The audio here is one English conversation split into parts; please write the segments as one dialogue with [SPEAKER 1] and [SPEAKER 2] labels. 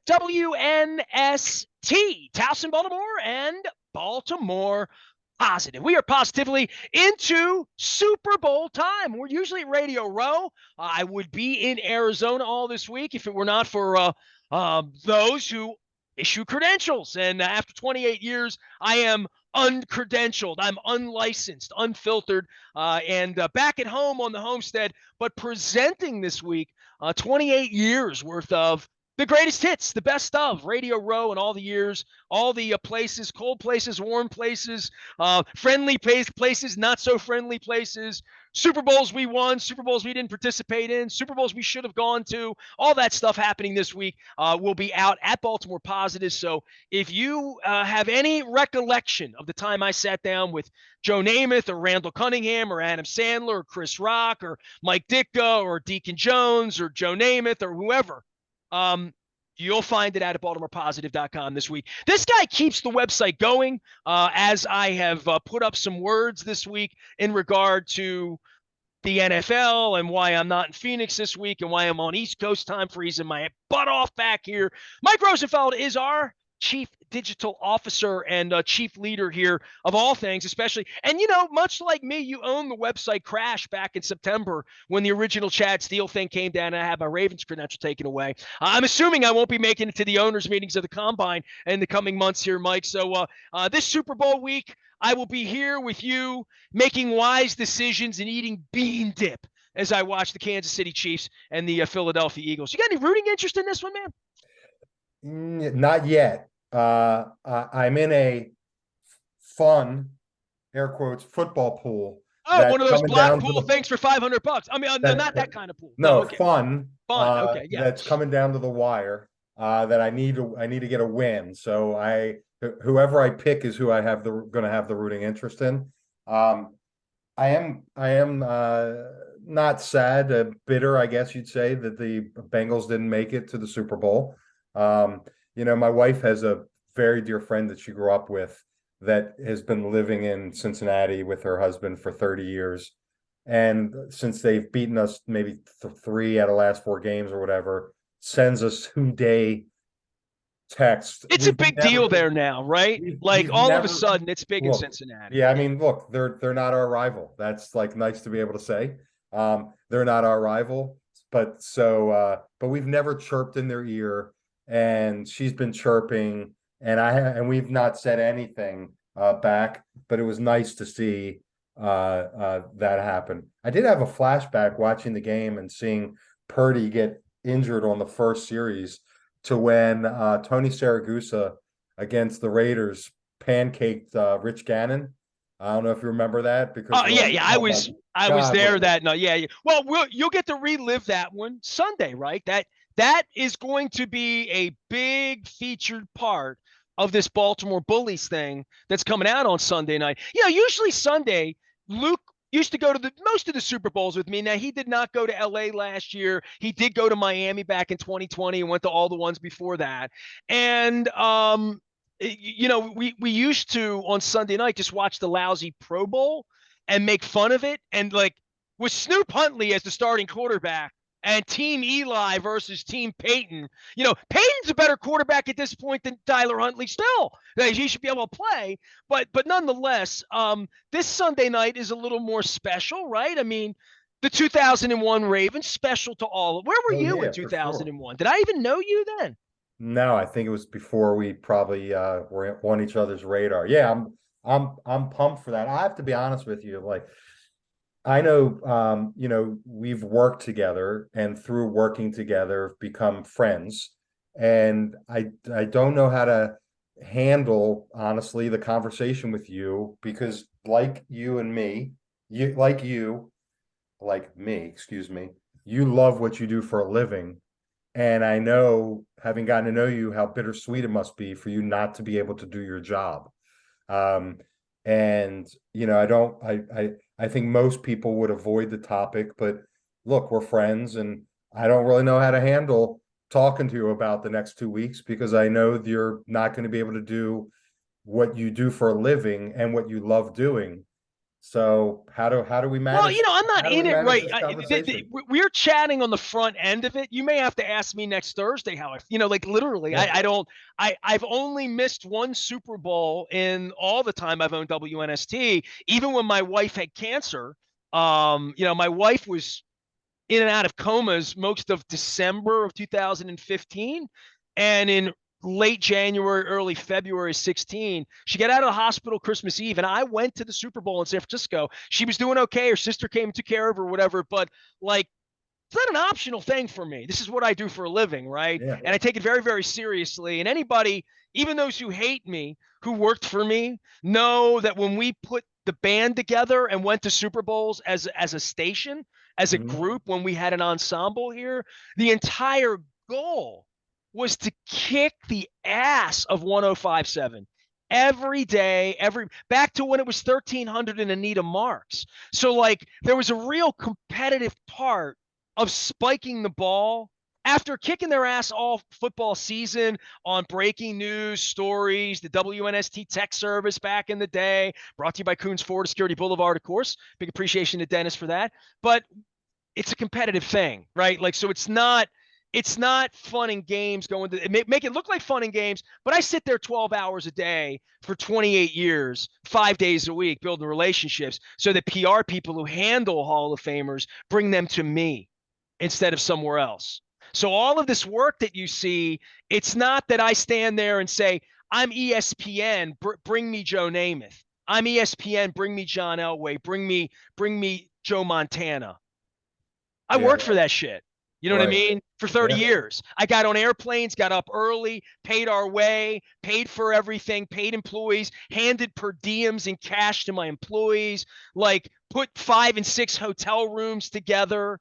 [SPEAKER 1] WNST, Towson, Baltimore, and Baltimore Positive. We are positively into Super Bowl time. We're usually at Radio Row. I would be in Arizona all this week if it were not for those who issue credentials. And after 28 years, I am uncredentialed. I'm unlicensed, unfiltered, and back at home on the homestead, but presenting this week 28 years worth of the greatest hits, the best of Radio Row and all the years, all the places, cold places, warm places, friendly places, not so friendly places, Super Bowls we won, Super Bowls we didn't participate in, Super Bowls we should have gone to, all that stuff happening this week will be out at Baltimore Positive. So if you have any recollection of the time I sat down with Joe Namath or Randall Cunningham or Adam Sandler or Chris Rock or Mike Ditka or Deacon Jones or Joe Namath or whoever, you'll find it at BaltimorePositive.com this week. This guy keeps the website going as I have put up some words this week in regard to the NFL and why I'm not in Phoenix this week and why I'm on East Coast time, freezing my butt off back here. Mike Rosenfeld is our chief digital officer and chief leader here of all things, especially. And, you know, much like me, you own the website Crash back in September when the original Chad Steele thing came down and I had my Ravens credential taken away. I'm assuming I won't be making it to the owners' meetings of the Combine in the coming months here, Mike. So this Super Bowl week, I will be here with you making wise decisions and eating bean dip as I watch the Kansas City Chiefs and the Philadelphia Eagles. You got any rooting interest in this one, man?
[SPEAKER 2] Not yet. I'm in a fun, air quotes, football pool.
[SPEAKER 1] Oh, one of those block pool things for $500. I mean, not that kind of pool.
[SPEAKER 2] No, okay. Fun.
[SPEAKER 1] Okay, yeah.
[SPEAKER 2] That's coming down to the wire. That I need to get a win. So whoever I pick is who I have going to have the rooting interest in. I am not sad, bitter, I guess you'd say, that the Bengals didn't make it to the Super Bowl. You know, my wife has a very dear friend that she grew up with that has been living in Cincinnati with her husband for 30 years. And since they've beaten us maybe 3 out of the last 4 games or whatever, sends us 2-day text.
[SPEAKER 1] It's a big deal there now, right? Like all of a sudden it's big in Cincinnati.
[SPEAKER 2] Yeah, I mean, look, they're not our rival. That's like nice to be able to say. They're not our rival, but we've never chirped in their ear. And she's been chirping, and we've not said anything back. But it was nice to see that happen. I did have a flashback watching the game and seeing Purdy get injured on the first series to when Tony Siragusa against the Raiders pancaked Rich Gannon. I don't know if you remember that because
[SPEAKER 1] I was there that night. Yeah. Well, you'll get to relive that one Sunday, right? That is going to be a big featured part of this Baltimore Bullies thing that's coming out on Sunday night. You know, usually Sunday, Luke used to go to most of the Super Bowls with me. Now, he did not go to LA last year. He did go to Miami back in 2020 and went to all the ones before that. And, you know, we used to on Sunday night just watch the lousy Pro Bowl and make fun of it. And like with Snoop Huntley as the starting quarterback, and Team Eli versus Team Peyton. You know, Peyton's a better quarterback at this point than Tyler Huntley still. He should be able to play. But nonetheless, this Sunday night is a little more special, right? I mean, the 2001 Ravens, special to all. Where were you in 2001? Sure. Did I even know you then?
[SPEAKER 2] No, I think it was before we probably were on each other's radar. Yeah, I'm pumped for that. I have to be honest with you, like, I know, you know, we've worked together and through working together become friends. And I don't know how to handle, honestly, the conversation with you because like you and me, like me, excuse me, you love what you do for a living. And I know, having gotten to know you, how bittersweet it must be for you not to be able to do your job. And, you know, I think most people would avoid the topic, but look, we're friends and I don't really know how to handle talking to you about the next 2 weeks because I know you're not going to be able to do what you do for a living and what you love doing. So how do we
[SPEAKER 1] Well,
[SPEAKER 2] manage
[SPEAKER 1] I'm not
[SPEAKER 2] how do we
[SPEAKER 1] in it
[SPEAKER 2] manage
[SPEAKER 1] right.
[SPEAKER 2] this conversation?
[SPEAKER 1] We're chatting on the front end of it. You may have to ask me next Thursday how like literally,
[SPEAKER 2] Yeah.
[SPEAKER 1] I don't, I've only missed one Super Bowl in all the time I've owned WNST. Even when my wife had cancer, my wife was in and out of comas most of December of 2015. And in late January, early February 16, she got out of the hospital Christmas Eve. And I went to the Super Bowl in San Francisco. She was doing okay. Her sister came and took care of her, whatever. But like, it's not an optional thing for me. This is what I do for a living, right?
[SPEAKER 2] Yeah.
[SPEAKER 1] And I take it very, very seriously. And anybody, even those who hate me, who worked for me, know that when we put the band together and went to Super Bowls as a station, as a
[SPEAKER 2] Mhm.
[SPEAKER 1] group, when we had an ensemble here, the entire goal was to kick the ass of 1057 every day, every back to when it was 1300 and Anita Marks. So like there was a real competitive part of spiking the ball after kicking their ass all football season on breaking news stories, the WNST tech service back in the day, brought to you by Coons Ford Security Boulevard, of course. Big appreciation to Dennis for that. But it's a competitive thing, right? Like, so it's not fun and games going to make it look like fun and games, but I sit there 12 hours a day for 28 years, 5 days a week, building relationships so that PR people who handle Hall of Famers bring them to me instead of somewhere else. So all of this work that you see, it's not that I stand there and say, I'm ESPN, bring me Joe Namath. I'm ESPN, bring me John Elway, bring me Joe Montana. I
[SPEAKER 2] Yeah.
[SPEAKER 1] worked for that shit. You know what I
[SPEAKER 2] Right.
[SPEAKER 1] mean? For 30
[SPEAKER 2] Yeah.
[SPEAKER 1] years. I got on airplanes, got up early, paid our way, paid for everything, paid employees, handed per diems and cash to my employees, like put 5 and 6 hotel rooms together,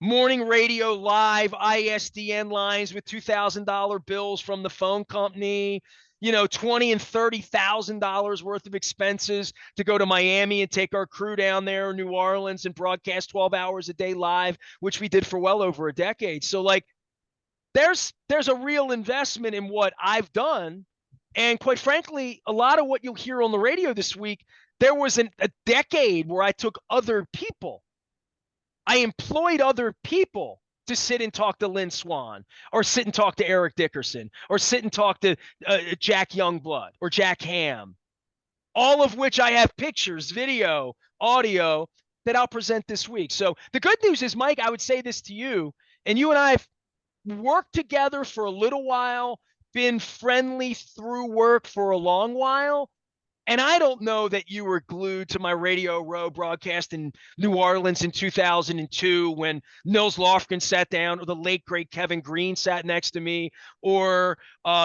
[SPEAKER 1] morning radio live, ISDN lines with $2,000 bills from the phone company, $20,000 and $30,000 worth of expenses to go to Miami and take our crew down there, New Orleans, and broadcast 12 hours a day live, which we did for well over a decade. So like there's a real investment in what I've done. And quite frankly, a lot of what you'll hear on the radio this week, there was a decade where I took other people. I employed other people to sit and talk to Lynn Swan, or sit and talk to Eric Dickerson, or sit and talk to Jack Youngblood or Jack Ham, all of which I have pictures, video, audio that I'll present this week. So the good news is, Mike, I would say this to you, and you and I have worked together for a little while, been friendly through work for a long while. And I don't know that you were glued to my Radio Row broadcast in New Orleans in 2002 when Nils Lofgren sat down, or the late, great Kevin Green sat next to me, or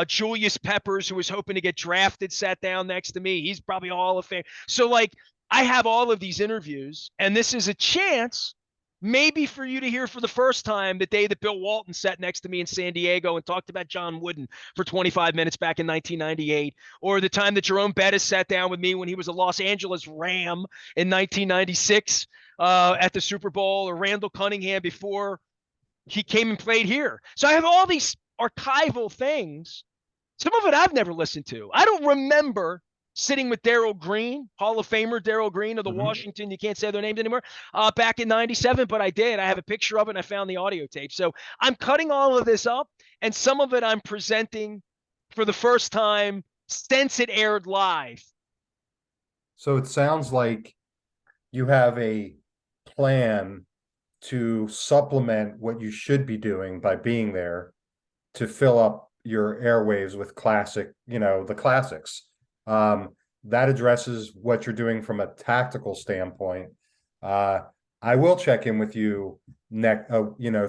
[SPEAKER 1] Julius Peppers, who was hoping to get drafted, sat down next to me. He's probably a Hall of Fame. So, like, I have all of these interviews, and this is a chance maybe for you to hear for the first time the day that Bill Walton sat next to me in San Diego and talked about John Wooden for 25 minutes back in 1998, or the time that Jerome Bettis sat down with me when he was a Los Angeles Ram in 1996 at the Super Bowl, or Randall Cunningham before he came and played here. So I have all these archival things. Some of it I've never listened to. I don't remember sitting with Darryl Green, Hall of Famer Darryl Green of the
[SPEAKER 2] Mhm.
[SPEAKER 1] Washington, you can't say their names anymore, back in 97, but I did. I have a picture of it and I found the audio tape. So I'm cutting all of this up, and some of it I'm presenting for the first time since it aired live.
[SPEAKER 2] So it sounds like you have a plan to supplement what you should be doing by being there to fill up your airwaves with the classics. That addresses what you're doing from a tactical standpoint. Uh, I will check in with you next,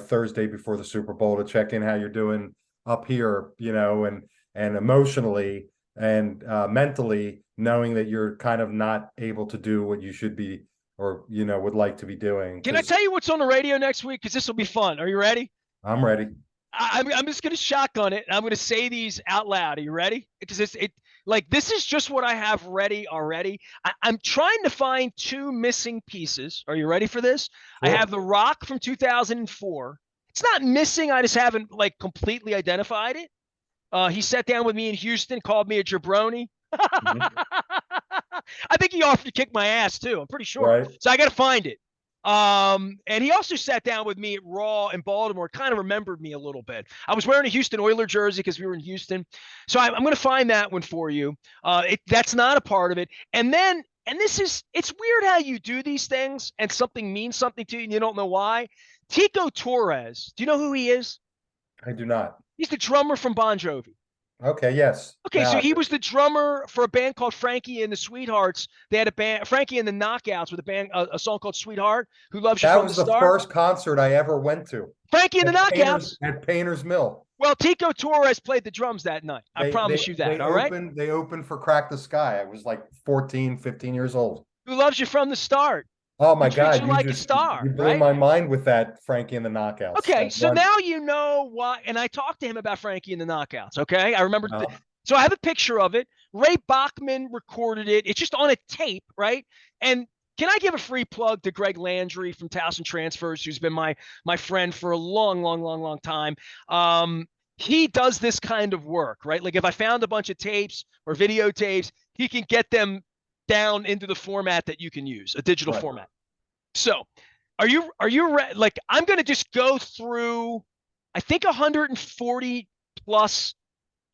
[SPEAKER 2] Thursday before the Super Bowl to check in how you're doing up here, and emotionally and mentally, knowing that you're kind of not able to do what you should be, or would like to be doing.
[SPEAKER 1] Can I
[SPEAKER 2] Because
[SPEAKER 1] tell you what's on the radio next week? Because this will be fun. Are you ready?
[SPEAKER 2] I'm ready.
[SPEAKER 1] I'm just going to shotgun it, and I'm going to say these out loud. Are you ready? Because this is just what I have ready already. I'm trying to find two missing pieces. Are you ready for this? I
[SPEAKER 2] Sure.
[SPEAKER 1] have The Rock from 2004. It's not missing. I just haven't completely identified it. He sat down with me in Houston, called me a jabroni.
[SPEAKER 2] Mhm.
[SPEAKER 1] I think he offered to kick my ass too. I'm pretty sure.
[SPEAKER 2] Right.
[SPEAKER 1] So I got to find it. And he also sat down with me at Raw in Baltimore, kind of remembered me a little bit. I was wearing a Houston Oiler jersey because we were in Houston. So I'm going to find that one for you. That's not a part of it. And then, and it's weird how you do these things and something means something to you and you don't know why. Tico Torres, do you know who he is?
[SPEAKER 2] I do not.
[SPEAKER 1] He's the drummer from Bon Jovi.
[SPEAKER 2] Okay, yes.
[SPEAKER 1] Okay,
[SPEAKER 2] Now
[SPEAKER 1] so
[SPEAKER 2] I
[SPEAKER 1] he
[SPEAKER 2] do.
[SPEAKER 1] was the drummer for a band called Frankie and the Sweethearts. They had a band, Frankie and the Knockouts, with a song called Sweetheart. Who loves you
[SPEAKER 2] That
[SPEAKER 1] from the
[SPEAKER 2] was the
[SPEAKER 1] start?
[SPEAKER 2] first concert I ever went to
[SPEAKER 1] Frankie and the Knockouts.
[SPEAKER 2] At Painter's Mill.
[SPEAKER 1] Well, Tico Torres played the drums that night. I
[SPEAKER 2] They they
[SPEAKER 1] promise you
[SPEAKER 2] they
[SPEAKER 1] that. All right.
[SPEAKER 2] opened they opened for Crack the Sky. I was like 14, 15 years old.
[SPEAKER 1] Who loves you from the start?
[SPEAKER 2] Oh
[SPEAKER 1] Who
[SPEAKER 2] my
[SPEAKER 1] treats
[SPEAKER 2] God,
[SPEAKER 1] you like a star?
[SPEAKER 2] you blew
[SPEAKER 1] Right.
[SPEAKER 2] my mind with that Frankie and the Knockouts.
[SPEAKER 1] Okay,
[SPEAKER 2] That
[SPEAKER 1] so
[SPEAKER 2] one,
[SPEAKER 1] now you know why. And I talked to him about Frankie and the Knockouts. Okay, I remember.
[SPEAKER 2] uh,
[SPEAKER 1] So I have a picture of it. Ray Bachman recorded it. It's just on a tape, right? And can I give a free plug to Greg Landry from Towson Transfers, who's been my friend for a long, long, long, long time. He does this kind of work, right? Like if I found a bunch of tapes or videotapes, he can get them down into the format that you can use, a digital
[SPEAKER 2] right.
[SPEAKER 1] format. So are you like, I'm going to just go through, I think 140 plus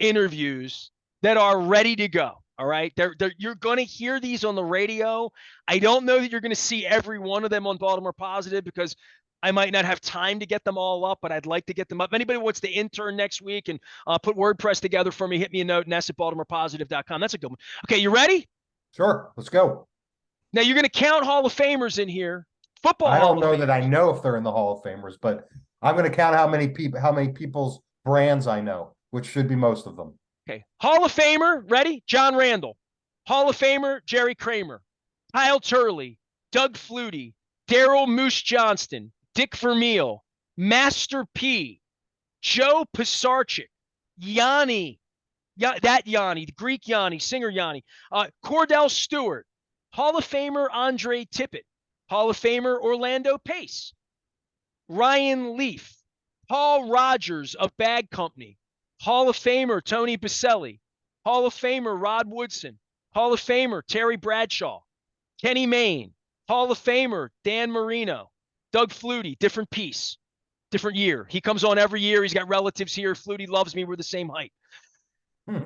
[SPEAKER 1] interviews that are ready to go. All right. You're going to hear these on the radio. I don't know that you're going to see every one of them on Baltimore Positive because I might not have time to get them all up, but I'd like to get them up. Anybody wants to intern next week and put WordPress together for me, hit me a note, ness@baltimorepositive.com. That's a good one. Okay. You ready?
[SPEAKER 2] Sure, let's go.
[SPEAKER 1] Now you're going to count Hall of Famers in here. Football
[SPEAKER 2] I
[SPEAKER 1] Hall
[SPEAKER 2] don't
[SPEAKER 1] of
[SPEAKER 2] know that I
[SPEAKER 1] Famers.
[SPEAKER 2] know if they're in the Hall of Famers, but I'm going to count how many people's brands I know, which should be most of them.
[SPEAKER 1] Okay. Hall of Famer, ready? John Randall. Hall of Famer, Jerry Kramer. Kyle Turley, Doug Flutie, Daryl Moose Johnston, Dick Vermeil, Master P, Joe Pisarcik, Yanni, that Yanni, the Greek Yanni, singer Yanni, Cordell Stewart, Hall of Famer Andre Tippett, Hall of Famer Orlando Pace, Ryan Leaf, Paul Rogers of Bag Company, Hall of Famer Tony Baselli, Hall of Famer Rod Woodson, Hall of Famer Terry Bradshaw, Kenny Mayne, Hall of Famer Dan Marino, Doug Flutie, different piece, different year. He comes on every year. He's got relatives here. Flutie loves me. We're the same height.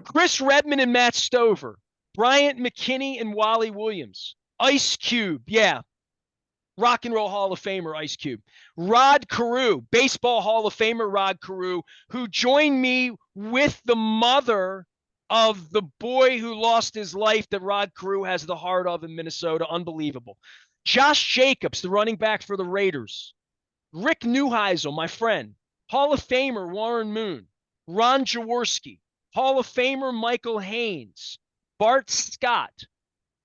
[SPEAKER 1] Chris Redman and Matt Stover, Bryant McKinney and Wally Williams, Ice Cube, yeah, Rock and Roll Hall of Famer Ice Cube, Rod Carew, Baseball Hall of Famer Rod Carew, who joined me with the mother of the boy who lost his life that Rod Carew has the heart of in Minnesota. Unbelievable. Josh Jacobs, the running back for the Raiders. Rick Neuheisel, my friend. Hall of Famer Warren Moon. Ron Jaworski. Hall of Famer Michael Haynes. Bart Scott.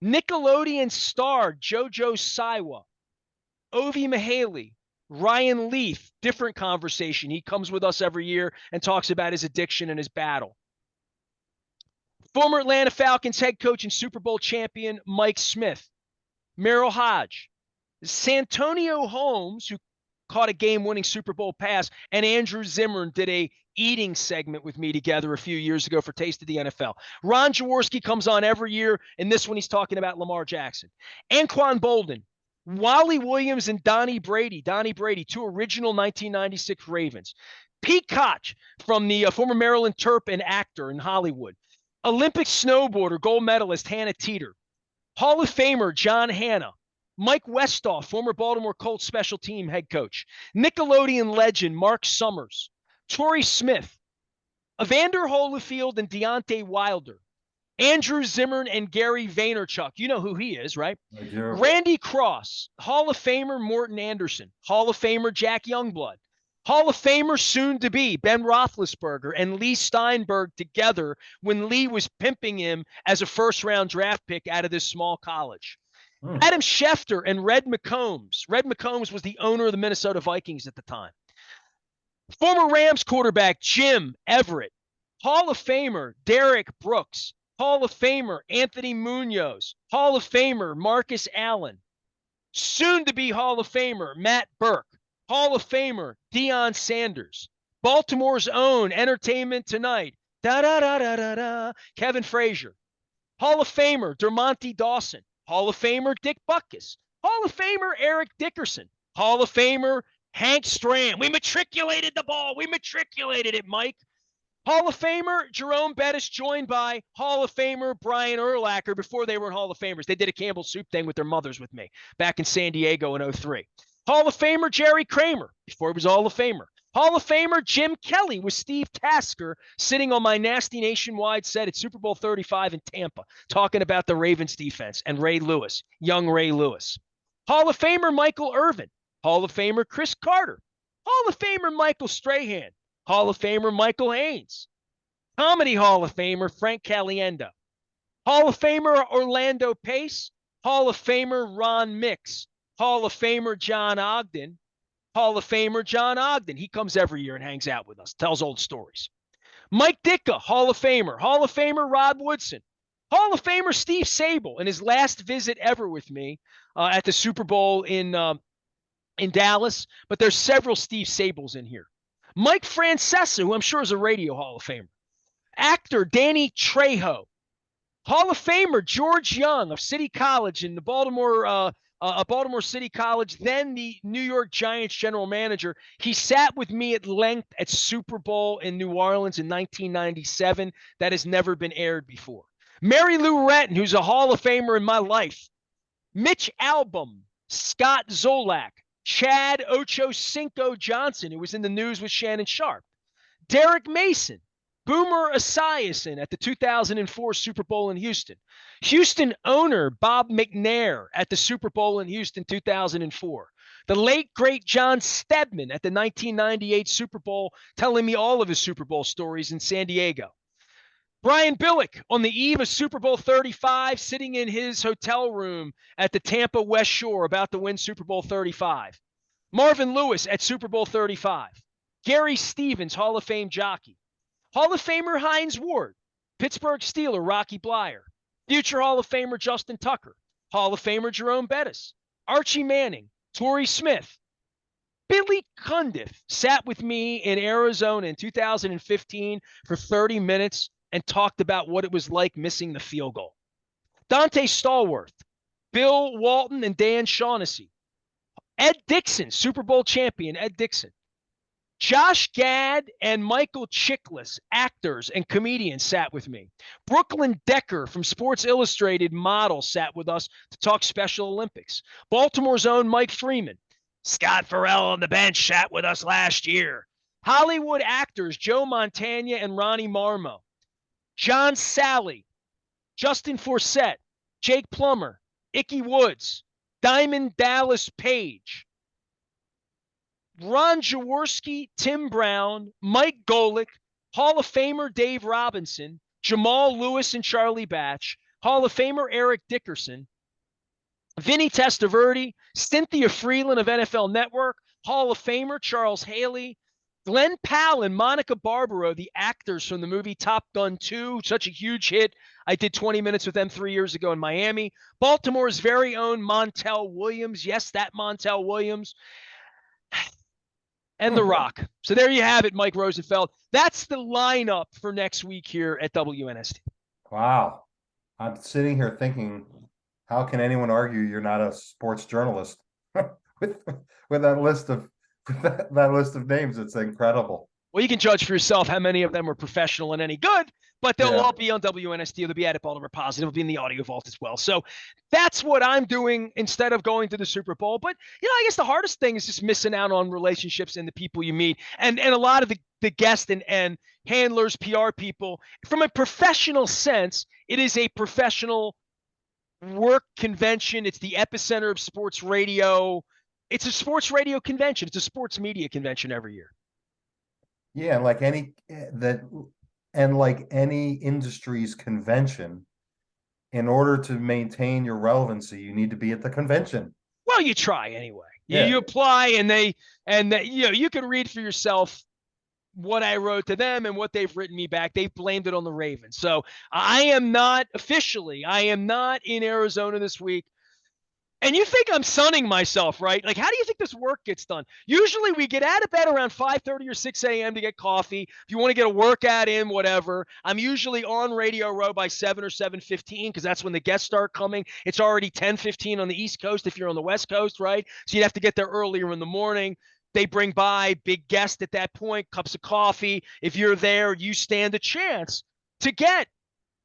[SPEAKER 1] Nickelodeon star JoJo Siwa. Ovi Mihaly. Ryan Leaf, different conversation. He comes with us every year and talks about his addiction and his battle. Former Atlanta Falcons head coach and Super Bowl champion Mike Smith. Merrill Hodge. Santonio Holmes, who caught a game-winning Super Bowl pass, and Andrew Zimmern did a eating segment with me together a few years ago for Taste of the NFL. Ron Jaworski comes on every year, and this one he's talking about Lamar Jackson. Anquan Bolden, Wally Williams, and Donnie Brady. Donnie Brady, two original 1996 Ravens. Pete Koch from the former Maryland Terp and actor in Hollywood. Olympic snowboarder, gold medalist Hannah Teeter. Hall of Famer John Hanna. Mike Westhoff, former Baltimore Colts special team head coach. Nickelodeon legend Mark Summers. Torrey Smith. Evander Holyfield and Deontay Wilder. Andrew Zimmern and Gary Vaynerchuk. You know who he is, right?
[SPEAKER 2] I do.
[SPEAKER 1] Randy Cross. Hall of Famer Morton Anderson. Hall of Famer Jack Youngblood. Hall of Famer soon to be Ben Roethlisberger and Lee Steinberg together when Lee was pimping him as a first-round draft pick out of this small college. Adam Schefter and Red McCombs. Red McCombs was the owner of the Minnesota Vikings at the time. Former Rams quarterback Jim Everett. Hall of Famer Derek Brooks. Hall of Famer Anthony Munoz. Hall of Famer Marcus Allen. Soon to be Hall of Famer Matt Burke. Hall of Famer Deion Sanders. Baltimore's own Entertainment Tonight. Da da da da da da. Kevin Frazier. Hall of Famer Dermontti Dawson, Hall of Famer Dick Butkus, Hall of Famer Eric Dickerson, Hall of Famer Hank Stram. We matriculated the ball. We matriculated it, Mike. Hall of Famer Jerome Bettis, joined by Hall of Famer Brian Urlacher before they were Hall of Famers. They did a Campbell soup thing with their mothers with me back in San Diego in 03. Hall of Famer Jerry Kramer before he was Hall of Famer. Hall of Famer Jim Kelly with Steve Tasker sitting on my nasty nationwide set at Super Bowl 35 in Tampa, talking about the Ravens defense and Ray Lewis, young Ray Lewis. Hall of Famer Michael Irvin. Hall of Famer Chris Carter. Hall of Famer Michael Strahan. Hall of Famer Michael Haynes. Comedy Hall of Famer Frank Caliendo. Hall of Famer Orlando Pace. Hall of Famer Ron Mix. Hall of Famer John Ogden. Hall of Famer John Ogden. He comes every year and hangs out with us, tells old stories. Mike Ditka, Hall of Famer. Hall of Famer Rod Woodson. Hall of Famer Steve Sable in his last visit ever with me at the Super Bowl in Dallas. But there's several Steve Sables in here. Mike Francesa, who I'm sure is a radio Hall of Famer. Actor Danny Trejo. Hall of Famer George Young of City College in the Baltimore City College, then the New York Giants general manager. He sat with me at length at Super Bowl in New Orleans in 1997. That has never been aired before. Mary Lou Retton, who's a Hall of Famer in my life. Mitch Albom, Scott Zolak, Chad Ocho Cinco Johnson, who was in the news with Shannon Sharp. Derek Mason, Boomer Esiason at the 2004 Super Bowl in Houston. Houston owner Bob McNair at the Super Bowl in Houston 2004. The late, great John Stedman at the 1998 Super Bowl, telling me all of his Super Bowl stories in San Diego. Brian Billick on the eve of Super Bowl 35, sitting in his hotel room at the Tampa West Shore about to win Super Bowl 35. Marvin Lewis at Super Bowl 35. Gary Stevens, Hall of Fame jockey. Hall of Famer Hines Ward, Pittsburgh Steeler Rocky Blyer, future Hall of Famer Justin Tucker, Hall of Famer Jerome Bettis, Archie Manning, Torrey Smith. Billy Cundiff sat with me in Arizona in 2015 for 30 minutes and talked about what it was like missing the field goal. Dante Stallworth, Bill Walton, and Dan Shaughnessy. Ed Dixon, Super Bowl champion Ed Dixon. Josh Gad and Michael Chiklis, actors and comedians, sat with me. Brooklyn Decker from Sports Illustrated model sat with us to talk Special Olympics. Baltimore's own Mike Freeman. Scott Farrell on the bench sat with us last year. Hollywood actors Joe Montana and Ronnie Marmo. John Sally, Justin Forsett, Jake Plummer, Icky Woods, Diamond Dallas Page. Ron Jaworski, Tim Brown, Mike Golick, Hall of Famer Dave Robinson, Jamal Lewis and Charlie Batch, Hall of Famer Eric Dickerson, Vinny Testaverde, Cynthia Freeland of NFL Network, Hall of Famer Charles Haley, Glenn Powell and Monica Barbaro, the actors from the movie Top Gun 2, such a huge hit. I did 20 minutes with them 3 years ago in Miami. Baltimore's very own Montel Williams. Yes, that Montel Williams. And The Rock. So there you have it, Mike Rosenfeld. That's the lineup for next week here at WNST.
[SPEAKER 2] Wow. I'm sitting here thinking, how can anyone argue you're not a sports journalist with that list of that list of names? It's incredible.
[SPEAKER 1] Well, you can judge for yourself how many of them are professional and any good, but they'll all be on WNST. They'll be at Baltimore Positive. They'll be in the audio vault as well. So that's what I'm doing instead of going to the Super Bowl. But, I guess the hardest thing is just missing out on relationships and the people you meet. And a lot of the guests and handlers, PR people, from a professional sense, it is a professional work convention. It's the epicenter of sports radio. It's a sports radio convention. It's a sports media convention every year.
[SPEAKER 2] Yeah, like any industry's convention, in order to maintain your relevancy, you need to be at the convention.
[SPEAKER 1] Well, you try anyway. Yeah. You apply, and you can read for yourself what I wrote to them and what they've written me back. They've blamed it on the Ravens. So I am not in Arizona this week. And you think I'm sunning myself, right? Like, how do you think this work gets done? Usually we get out of bed around 5:30 or 6 a.m. to get coffee. If you want to get a workout in, whatever. I'm usually on Radio Row by 7 or 7:15 because that's when the guests start coming. It's already 10:15 on the East Coast if you're on the West Coast, right? So you'd have to get there earlier in the morning. They bring by big guest at that point, cups of coffee. If you're there, you stand a chance to get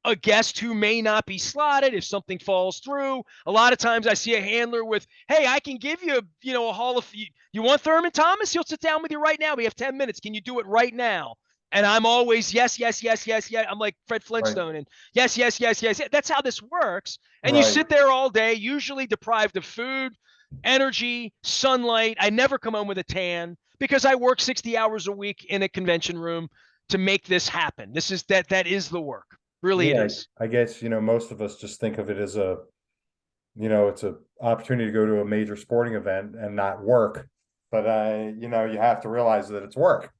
[SPEAKER 1] a guest who may not be slotted if something falls through. A lot of times I see a handler with, hey, I can give you, a Hall of, you want Thurman Thomas? He'll sit down with you right now. We have 10 minutes. Can you do it right now? And I'm always, yes, yes, yes, yes, yes. I'm like Fred
[SPEAKER 2] Right.
[SPEAKER 1] Flintstone and yes, yes, yes, yes, yes. That's how this works. And you
[SPEAKER 2] Right.
[SPEAKER 1] sit there all day, usually deprived of food, energy, sunlight. I never come home with a tan because I work 60 hours a week in a convention room to make this happen. That is the work. Really, it
[SPEAKER 2] Yeah,
[SPEAKER 1] is.
[SPEAKER 2] I guess, most of us just think of it as it's a opportunity to go to a major sporting event and not work. But you have to realize that it's work.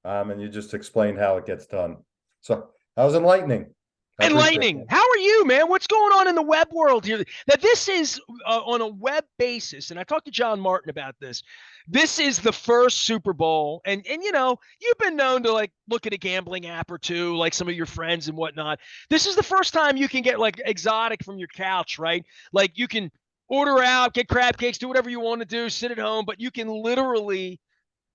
[SPEAKER 2] And you just explained how it gets done. So that was enlightening. I appreciate
[SPEAKER 1] Enlightening.
[SPEAKER 2] it.
[SPEAKER 1] How are you, man? What's going on in the web world here? That this is on a web basis, and I talked to John Martin about this. This is the first Super Bowl, and you've been known to like look at a gambling app or two, like some of your friends and whatnot. This is the first time you can get like exotic from your couch, right? Like you can order out, get crab cakes, do whatever you want to do, sit at home, but you can literally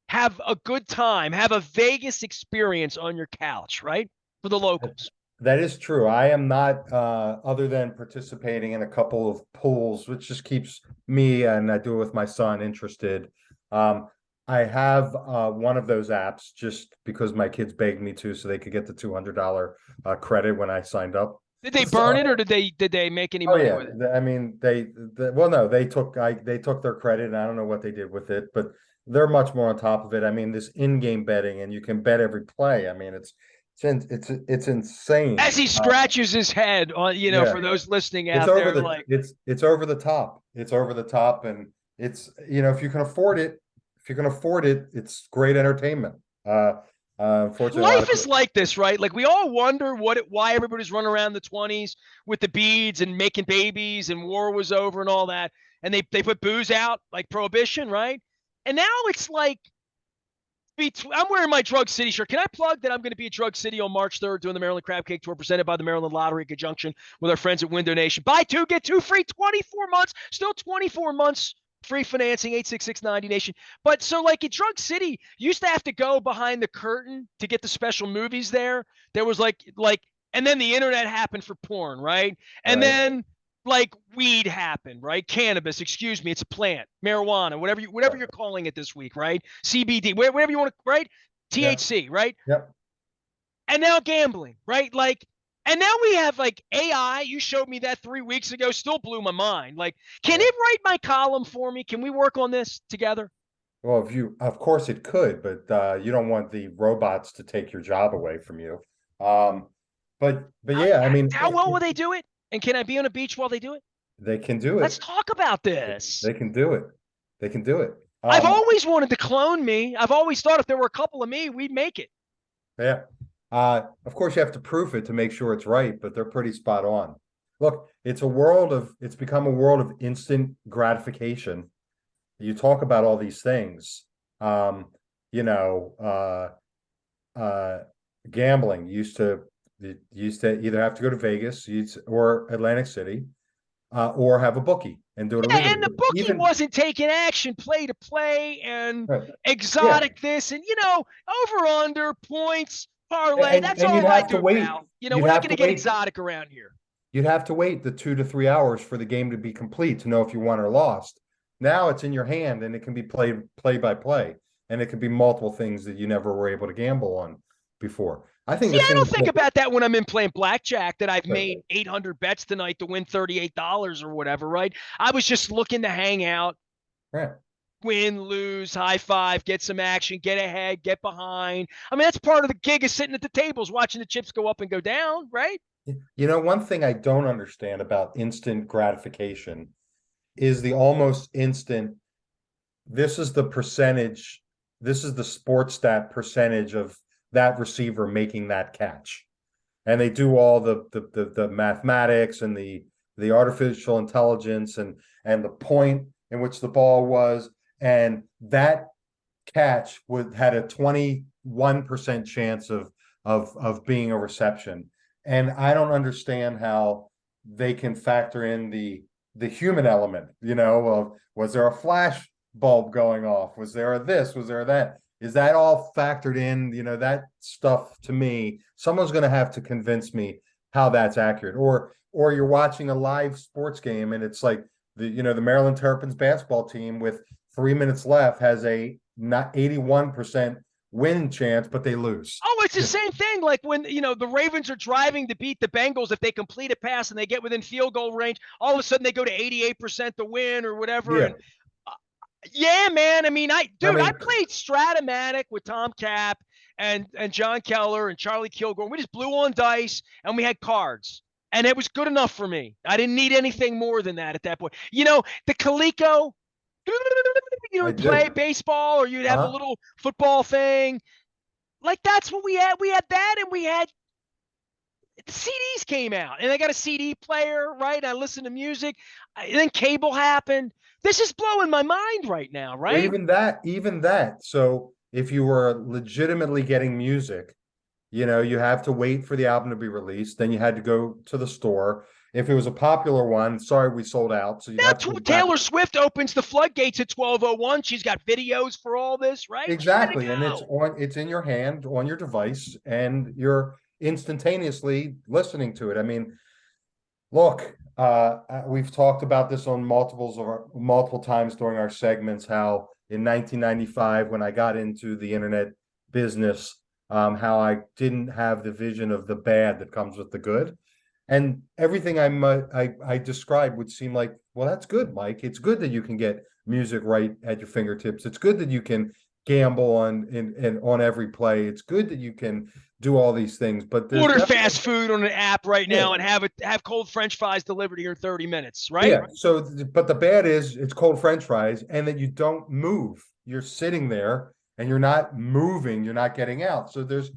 [SPEAKER 1] have a good time, have a Vegas experience on your couch, right? For the locals.
[SPEAKER 2] That is true. I am not, other than participating in a couple of pools, which just keeps me, and I do it with my son, interested. Um, I have one of those apps just because my kids begged me to, so they could get the $200 credit when I signed up.
[SPEAKER 1] Did they burn
[SPEAKER 2] So,
[SPEAKER 1] it or did they make any
[SPEAKER 2] oh
[SPEAKER 1] money
[SPEAKER 2] yeah,
[SPEAKER 1] with it?
[SPEAKER 2] I mean well no, they took their credit, and I don't know what they did with it, but they're much more on top of it. I mean, this in-game betting, and you can bet every play. I mean, it's insane.
[SPEAKER 1] As he scratches his head on,
[SPEAKER 2] Yeah,
[SPEAKER 1] for those listening
[SPEAKER 2] it's
[SPEAKER 1] out
[SPEAKER 2] over
[SPEAKER 1] there,
[SPEAKER 2] the
[SPEAKER 1] like,
[SPEAKER 2] it's over the top. It's over the top, and it's if you can afford it, it's great entertainment. Unfortunately, a lot
[SPEAKER 1] life
[SPEAKER 2] of
[SPEAKER 1] is
[SPEAKER 2] people.
[SPEAKER 1] like this, right? Like we all wonder why everybody's running around the 20s with the beads and making babies and war was over and all that. And they put booze out like prohibition, right? And now it's like I'm wearing my Drug City shirt. Can I plug that I'm going to be at Drug City on March 3rd doing the Maryland Crab Cake Tour presented by the Maryland Lottery in conjunction with our friends at Window Nation. Buy two, get two free, 24 months, still 24 months free financing, 86690 Nation. But so like at Drug City, you used to have to go behind the curtain to get the special movies there. There was and then the internet happened for porn, right? And
[SPEAKER 2] Right,
[SPEAKER 1] then like weed happened, right? Cannabis, excuse me, it's a plant, marijuana, whatever
[SPEAKER 2] right.
[SPEAKER 1] you're calling it this week, right? CBD, whatever you want to, right?
[SPEAKER 2] Yep,
[SPEAKER 1] THC, right?
[SPEAKER 2] yep.
[SPEAKER 1] And now gambling, right? Like, and now we have like AI. You showed me that 3 weeks ago, still blew my mind. Like, can
[SPEAKER 2] Yeah.
[SPEAKER 1] it write my column for me? Can we work on this together?
[SPEAKER 2] Well, of course it could, but you don't want the robots to take your job away from you. Um, but
[SPEAKER 1] How,
[SPEAKER 2] yeah, I mean,
[SPEAKER 1] how well will they do it? And can I be on a beach while they do it?
[SPEAKER 2] they can do
[SPEAKER 1] Let's
[SPEAKER 2] it.
[SPEAKER 1] talk about this.
[SPEAKER 2] They can do it. They can do it.
[SPEAKER 1] I've always wanted to clone me. I've always thought if there were a couple of me, we'd make it.
[SPEAKER 2] Yeah. Of course you have to proof it to make sure it's right, but they're pretty spot on. Look, it's become a world of instant gratification. You talk about all these things. Um, you know, gambling used to either have to go to Vegas or Atlantic City, or have a bookie and do it
[SPEAKER 1] Yeah,
[SPEAKER 2] illegally.
[SPEAKER 1] and the bookie
[SPEAKER 2] Even
[SPEAKER 1] wasn't taking action play to play and
[SPEAKER 2] right. Yeah,
[SPEAKER 1] exotic this and over under points parlay.
[SPEAKER 2] and
[SPEAKER 1] That's
[SPEAKER 2] and you'd
[SPEAKER 1] all I
[SPEAKER 2] have to
[SPEAKER 1] do,
[SPEAKER 2] wait.
[SPEAKER 1] pal.
[SPEAKER 2] You'd
[SPEAKER 1] We're not
[SPEAKER 2] have
[SPEAKER 1] going
[SPEAKER 2] to
[SPEAKER 1] to get
[SPEAKER 2] wait.
[SPEAKER 1] exotic around here.
[SPEAKER 2] You'd have to wait the 2 to 3 hours for the game to be complete to know if you won or lost. Now it's in your hand, and it can be played play by play, and it can be multiple things that you never were able to gamble on before. I think
[SPEAKER 1] See,
[SPEAKER 2] the
[SPEAKER 1] I don't
[SPEAKER 2] thing
[SPEAKER 1] think
[SPEAKER 2] that
[SPEAKER 1] about that when I'm in playing blackjack that I've
[SPEAKER 2] right,
[SPEAKER 1] made 800 bets tonight to win $38 or whatever, right? I was just looking to hang out,
[SPEAKER 2] right.
[SPEAKER 1] win, lose, high five, get some action, get ahead, get behind. I mean, that's part of the gig of sitting at the tables watching the chips go up and go down, right?
[SPEAKER 2] One thing I don't understand about instant gratification is the almost instant. This is the percentage. This is the sports stat percentage of that receiver making that catch, and they do all the mathematics and the artificial intelligence and the point in which the ball was, and that catch had a 21% chance of being a reception. And I don't understand how they can factor in the human element, of was there a flash bulb going off? Was there a this? Was there that? Is that all factored in? That stuff to me, someone's going to have to convince me how that's accurate. Or you're watching a live sports game and it's like the Maryland Terrapins basketball team with 3 minutes left has a not 81% win chance, but they lose.
[SPEAKER 1] Oh, it's the same thing. Like when, the Ravens are driving to beat the Bengals, if they complete a pass and they get within field goal range, all of a sudden they go to 88% to win or whatever.
[SPEAKER 2] Yeah.
[SPEAKER 1] And yeah, man. I mean, I played Stratomatic with Tom Cap and John Keller and Charlie Kilgore. We just blew on dice and we had cards. And it was good enough for me. I didn't need anything more than that at that point. The Coleco, play baseball, or you'd have a little football thing. Like that's what we had. We had that, and we had the CDs came out, and I got a CD player, right? I listened to music. And then cable happened. This is blowing my mind right now, right?
[SPEAKER 2] Even that. So if you were legitimately getting music, you have to wait for the album to be released. Then you had to go to the store. If it was a popular one, sorry, we sold out. So you
[SPEAKER 1] now
[SPEAKER 2] have to
[SPEAKER 1] Taylor Swift opens the floodgates at 12:01. She's got videos for all this, right?
[SPEAKER 2] Exactly, and it's in your hand on your device, and you're instantaneously listening to it. I mean, look, we've talked about this on multiple times during our segments. How in 1995, when I got into the internet business, how I didn't have the vision of the bad that comes with the good. And everything I described would seem like, well, that's good, Mike. It's good that you can get music right at your fingertips. It's good that you can gamble on every play. It's good that you can do all these things. But
[SPEAKER 1] order fast food on an app right now and have cold French fries delivered here in 30 minutes, right?
[SPEAKER 2] Yeah. So, but the bad is it's cold French fries, and that you don't move. You're sitting there and you're not moving. You're not getting out. So there's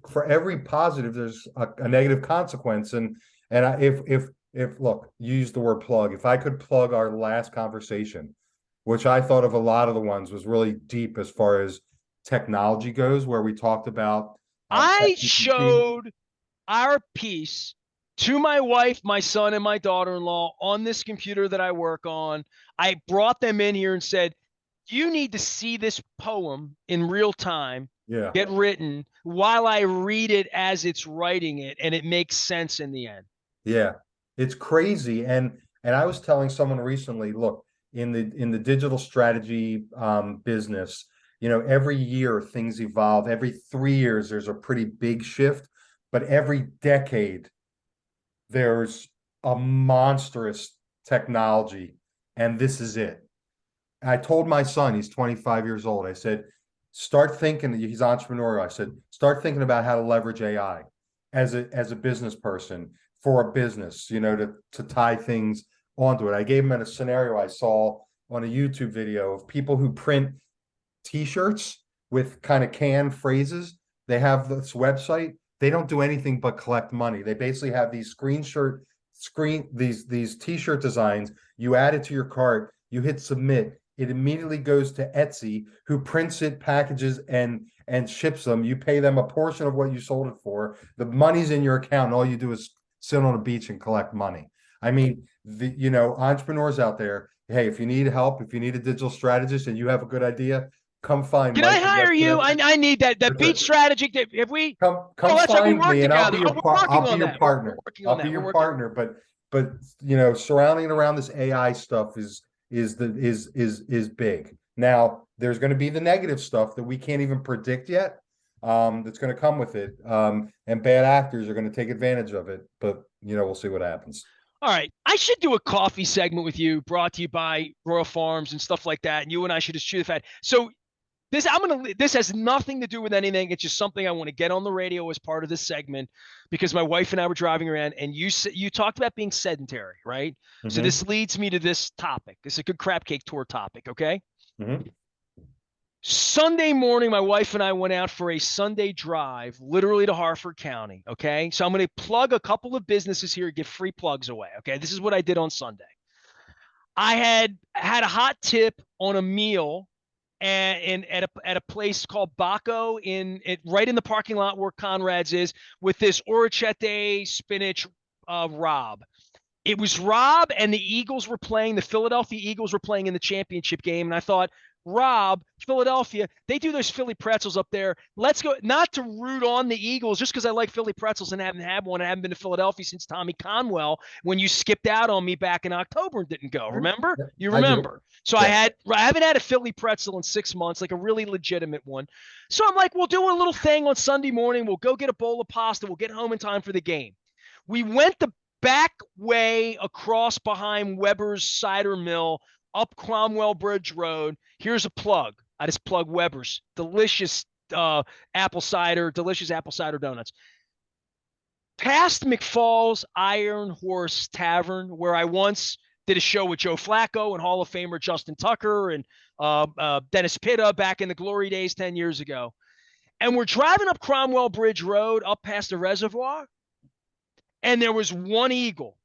[SPEAKER 2] for every positive, there's a negative consequence. And if look, you use the word plug. If I could plug our last conversation, which I thought of a lot of the ones was really deep as far as technology goes, where we talked about.
[SPEAKER 1] I showed our piece to my wife, my son, and my daughter-in-law on this computer that I work on. I brought them in here and said, you need to see this poem in real time.
[SPEAKER 2] Yeah.
[SPEAKER 1] Get written while I read it as it's writing it, and it makes sense in the end.
[SPEAKER 2] Yeah, it's crazy. And I was telling someone recently, look, in the digital strategy business, every year things evolve. Every 3 years there's a pretty big shift, but every decade there's a monstrous technology, and this is it. I told my son, he's 25 years old, I said, start thinking, he's entrepreneurial. I said, start thinking about how to leverage AI as a business person for a business, to tie things onto it. I gave him a scenario I saw on a YouTube video of people who print T-shirts with kind of canned phrases. They have this website. They don't do anything but collect money. They basically have these these T-shirt designs. You add it to your cart. You hit submit. It immediately goes to Etsy, who prints it, packages, and ships them. You pay them a portion of what you sold it for. The money's in your account, and all you do is sit on a beach and collect money. I mean, entrepreneurs out there, hey, if you need help, if you need a digital strategist and you have a good idea, come find
[SPEAKER 1] me. Can I hire you? I need that beach strategy. If we
[SPEAKER 2] come find me, and I'll be your partner. I'll be your partner. But surrounding around this AI stuff is big. Now there's going to be the negative stuff that we can't even predict yet. That's going to come with it. And bad actors are going to take advantage of it. But we'll see what happens.
[SPEAKER 1] All right. I should do a coffee segment with you, brought to you by Royal Farms and stuff like that. And you and I should just chew the fat. So this has nothing to do with anything. It's just something I want to get on the radio as part of this segment, because my wife and I were driving around, and you talked about being sedentary, right? Mm-hmm. So this leads me to this topic. It's a good crab cake tour topic, okay?
[SPEAKER 2] Mm-hmm.
[SPEAKER 1] Sunday morning, my wife and I went out for a Sunday drive, literally to Harford County. Okay. So I'm going to plug a couple of businesses here, give free plugs away. Okay. This is what I did on Sunday. I had a hot tip on a meal and at a place called Baco right in the parking lot where Conrad's is, with this orecchiette spinach Rob. It was Rob, and the Eagles were playing. The Philadelphia Eagles were playing in the championship game, and I thought, Rob, Philadelphia, they do those Philly pretzels up there. Let's go, not to root on the Eagles, just because I like Philly pretzels and haven't had one. I haven't been to Philadelphia since Tommy Conwell, when you skipped out on me back in October and didn't go. Remember? You
[SPEAKER 2] I do.
[SPEAKER 1] remember. So
[SPEAKER 2] Yeah.
[SPEAKER 1] I haven't had a Philly pretzel in 6 months, like a really legitimate one. So I'm like, we'll do a little thing on Sunday morning. We'll go get a bowl of pasta. We'll get home in time for the game. We went the back way across behind Weber's Cider Mill, up Cromwell Bridge Road. Here's a plug. I just plug Weber's. Delicious apple cider donuts. Past McFall's Iron Horse Tavern, where I once did a show with Joe Flacco and Hall of Famer Justin Tucker and Dennis Pitta back in the glory days 10 years ago. And we're driving up Cromwell Bridge Road, up past the reservoir, and there was one eagle,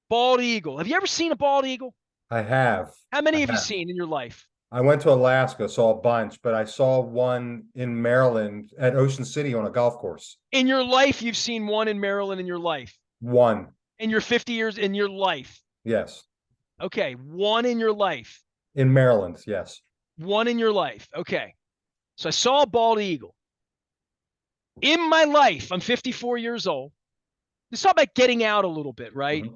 [SPEAKER 1] bald eagle. Have you ever seen a bald eagle?
[SPEAKER 2] I have.
[SPEAKER 1] How many
[SPEAKER 2] I
[SPEAKER 1] have you
[SPEAKER 2] have.
[SPEAKER 1] seen in your life?
[SPEAKER 2] I went to Alaska, saw a bunch, but I saw one in Maryland at Ocean City on a golf course.
[SPEAKER 1] In your life, you've seen one in Maryland in your life.
[SPEAKER 2] One.
[SPEAKER 1] In your 50 years in your life.
[SPEAKER 2] Yes.
[SPEAKER 1] Okay. One in your life.
[SPEAKER 2] In Maryland, yes.
[SPEAKER 1] One in your life. Okay. So I saw a bald eagle. In my life, I'm 54 years old. Let's talk about getting out a little bit, right?
[SPEAKER 2] Mm-hmm.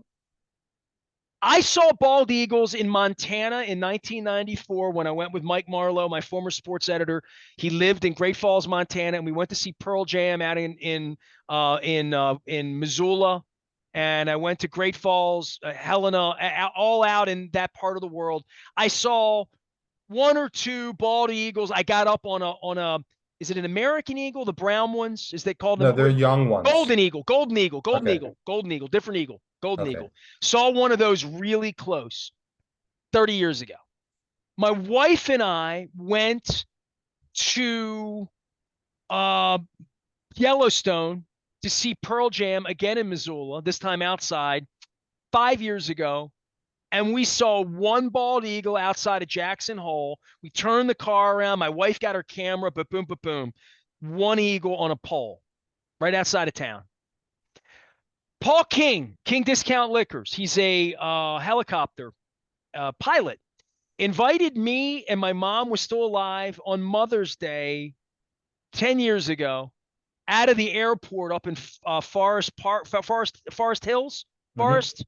[SPEAKER 1] I saw bald eagles in Montana in 1994 when I went with Mike Marlowe, my former sports editor. He lived in Great Falls, Montana, and we went to see Pearl Jam out in Missoula. And I went to Great Falls, Helena, all out in that part of the world. I saw one or two bald eagles. I got up on a. Is it an American eagle? The brown ones? Is they called them?
[SPEAKER 2] No, they're young ones.
[SPEAKER 1] Golden eagle, golden eagle, golden
[SPEAKER 2] Okay.
[SPEAKER 1] eagle, golden eagle, different eagle, golden
[SPEAKER 2] Okay.
[SPEAKER 1] eagle. Saw one of those really close 30 years ago. My wife and I went to Yellowstone to see Pearl Jam again in Missoula, this time outside, 5 years ago. And we saw one bald eagle outside of Jackson Hole. We turned the car around. My wife got her camera, but boom, boom, boom. One eagle on a pole right outside of town. Paul King Discount Liquors. He's a helicopter pilot. Invited me, and my mom was still alive, on Mother's Day 10 years ago, out of the airport up in Forest Hills.
[SPEAKER 2] Mm-hmm.
[SPEAKER 1] Forest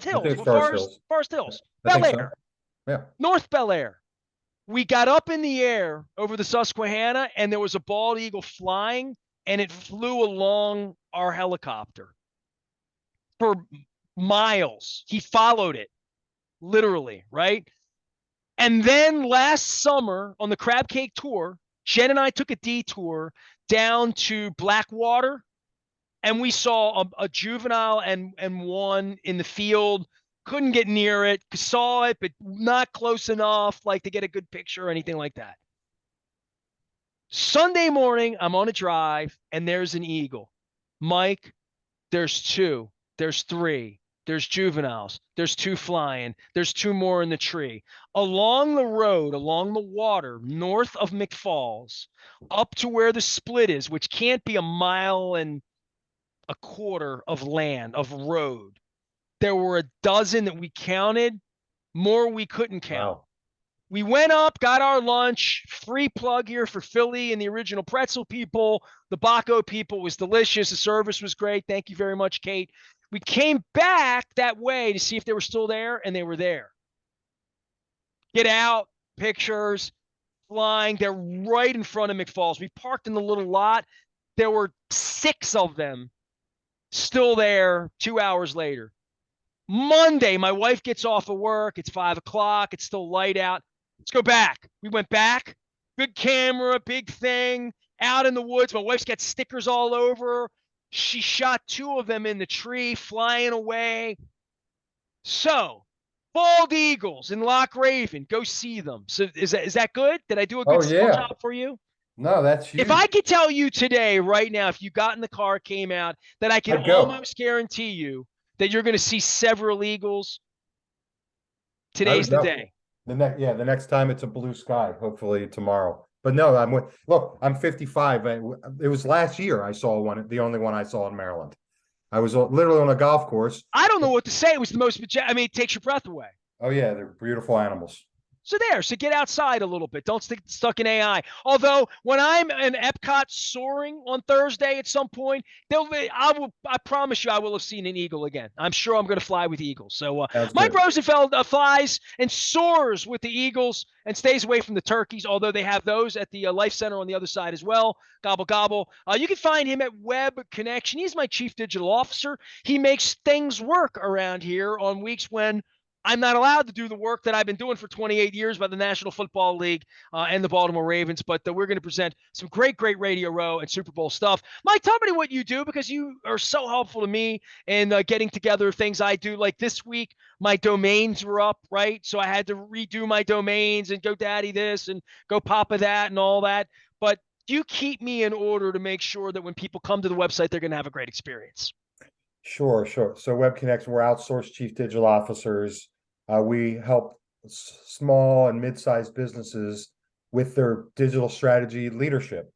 [SPEAKER 1] Hills. Forest Hills. Bel Air.
[SPEAKER 2] So. Yeah.
[SPEAKER 1] North Bel Air. We got up in the air over the Susquehanna, and there was a bald eagle flying, and it flew along our helicopter for miles. He followed it, literally, right? And then last summer on the Crab Cake Tour, Jen and I took a detour down to Blackwater, and we saw a juvenile and one in the field. Couldn't get near it, saw it, but not close enough, like to get a good picture or anything like that. Sunday morning, I'm on a drive, and there's an eagle. Mike, there's two, there's three, there's juveniles, there's two flying, there's two more in the tree. Along the road, along the water, north of McFalls, up to where the split is, which can't be a mile and a quarter of land, of road. There were a dozen that we counted, more we couldn't count. Wow. We went up, got our lunch, free plug here for Philly and the original pretzel people. The Baco people was delicious. The service was great. Thank you very much, Kate. We came back that way to see if they were still there, and they were there. Get out, pictures, flying. They're right in front of McFalls. We parked in the little lot. There were 6 of them still there 2 hours later. Monday, my wife gets off of work. It's 5 o'clock. It's still light out. Let's go back. We went back. Good camera, big thing, out in the woods. My wife's got stickers all over. She shot 2 of them in the tree, flying away. So Bald Eagles in Loch Raven. Go see them. So is that good? Did I do a
[SPEAKER 2] Oh
[SPEAKER 1] good sell
[SPEAKER 2] yeah.
[SPEAKER 1] job for you?
[SPEAKER 2] No, that's
[SPEAKER 1] If
[SPEAKER 2] huge.
[SPEAKER 1] I could tell you today, right now, if you got in the car, came out, that I can
[SPEAKER 2] I'd go.
[SPEAKER 1] almost guarantee you that you're going to see several Eagles,
[SPEAKER 2] I
[SPEAKER 1] today's
[SPEAKER 2] would
[SPEAKER 1] the
[SPEAKER 2] go.
[SPEAKER 1] day.
[SPEAKER 2] The next time it's a blue sky, hopefully tomorrow. But no, look, I'm 55. It was last year I saw one, the only one I saw in Maryland. I was literally on a golf course.
[SPEAKER 1] I don't know what to say. It was the most, I mean, it takes your breath away.
[SPEAKER 2] Oh yeah, they're beautiful animals.
[SPEAKER 1] So get outside a little bit. Don't stick stuck in AI. Although when I'm in Epcot soaring on Thursday at some point, I promise you I will have seen an eagle again. I'm sure I'm going to fly with eagles. So
[SPEAKER 2] Sounds
[SPEAKER 1] Mike
[SPEAKER 2] good.
[SPEAKER 1] Rosenfeld flies and soars with the Eagles and stays away from the turkeys. Although they have those at the Life Center on the other side as well. Gobble gobble. You can find him at Web Connection. He's my chief digital officer. He makes things work around here on weeks when I'm not allowed to do the work that I've been doing for 28 years by the National Football League and the Baltimore Ravens. But we're going to present some great Radio Row and Super Bowl stuff. Mike, tell me what you do, because you are so helpful to me in getting together things I do. Like this week, my domains were up, right? So I had to redo my domains and GoDaddy this and Go Papa that and all that. But you keep me in order to make sure that when people come to the website, they're going to have a great experience.
[SPEAKER 2] Sure, sure. So Web Connect, we're outsourced chief digital officers. We help small and mid-sized businesses with their digital strategy leadership.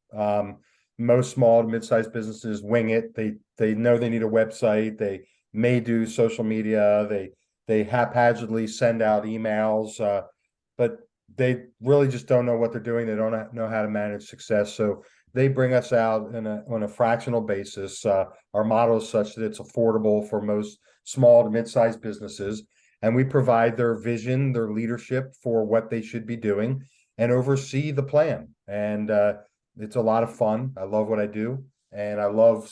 [SPEAKER 2] Most small and mid-sized businesses wing it. They know they need a website. They may do social media. They haphazardly send out emails, but they really just don't know what they're doing. They don't know how to manage success. So they bring us out on a fractional basis. Our model is such that it's affordable for most small to mid-sized businesses, and we provide their vision, their leadership for what they should be doing, and oversee the plan. And it's a lot of fun. I love what I do, and I love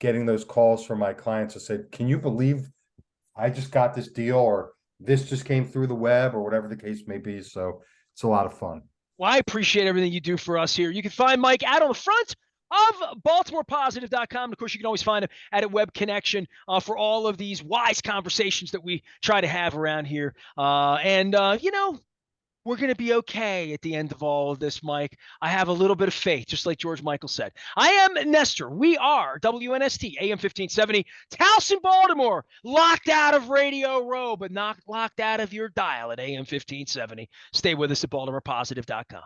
[SPEAKER 2] getting those calls from my clients that say, "Can you believe I just got this deal?" or "This just came through the web," or whatever the case may be. So it's a lot of fun.
[SPEAKER 1] Well, I appreciate everything you do for us here. You can find Mike out on the front of BaltimorePositive.com. Of course, you can always find him at a Web Connection for all of these wise conversations that we try to have around here. We're going to be okay at the end of all of this, Mike. I have a little bit of faith, just like George Michael said. I am Nestor. We are WNST, AM 1570, Towson, Baltimore, locked out of Radio Row, but not locked out of your dial at AM 1570. Stay with us at BaltimorePositive.com.